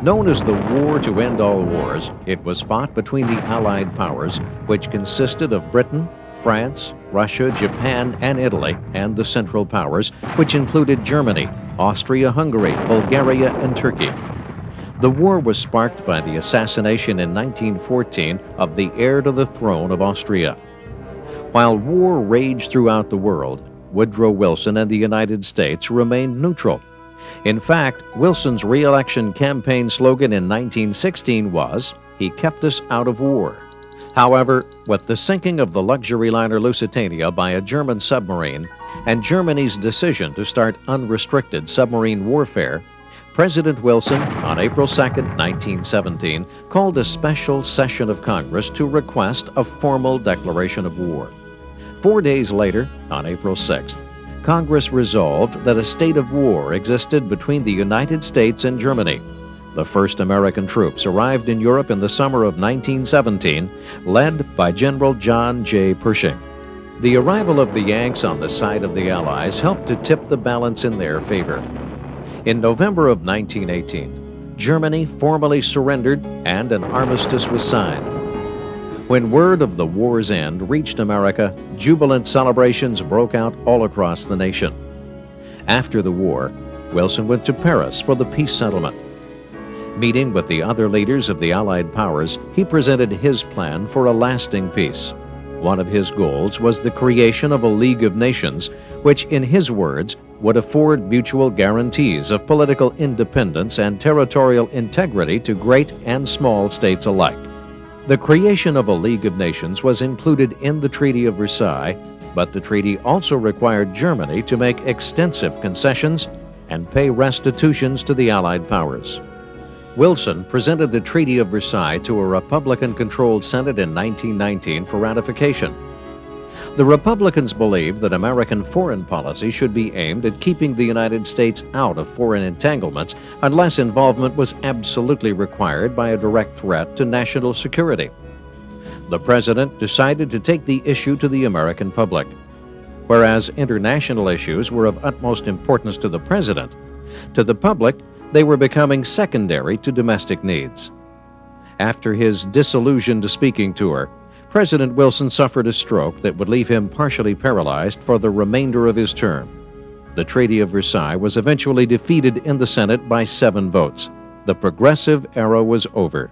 Known as the War to End All Wars, it was fought between the Allied powers, which consisted of Britain, France, Russia, Japan, and Italy, and the Central Powers, which included Germany, Austria-Hungary, Bulgaria, and Turkey. The war was sparked by the assassination in 1914 of the heir to the throne of Austria. While war raged throughout the world, Woodrow Wilson and the United States remained neutral. In fact, Wilson's re-election campaign slogan in 1916 was, "He kept us out of war." However, with the sinking of the luxury liner Lusitania by a German submarine and Germany's decision to start unrestricted submarine warfare, President Wilson, on April 2, 1917, called a special session of Congress to request a formal declaration of war. 4 days later, on April 6th, Congress resolved that a state of war existed between the United States and Germany. The first American troops arrived in Europe in the summer of 1917, led by General John J. Pershing. The arrival of the Yanks on the side of the Allies helped to tip the balance in their favor. In November of 1918, Germany formally surrendered and an armistice was signed. When word of the war's end reached America, jubilant celebrations broke out all across the nation. After the war, Wilson went to Paris for the peace settlement. Meeting with the other leaders of the Allied powers, he presented his plan for a lasting peace. One of his goals was the creation of a League of Nations, which, in his words, would afford mutual guarantees of political independence and territorial integrity to great and small states alike. The creation of a League of Nations was included in the Treaty of Versailles, but the treaty also required Germany to make extensive concessions and pay restitutions to the Allied powers. Wilson presented the Treaty of Versailles to a Republican-controlled Senate in 1919 for ratification. The Republicans believed that American foreign policy should be aimed at keeping the United States out of foreign entanglements unless involvement was absolutely required by a direct threat to national security. The president decided to take the issue to the American public. Whereas international issues were of utmost importance to the president, to the public, they were becoming secondary to domestic needs. After his disillusioned speaking tour, President Wilson suffered a stroke that would leave him partially paralyzed for the remainder of his term. The Treaty of Versailles was eventually defeated in the Senate by 7 votes. The progressive era was over.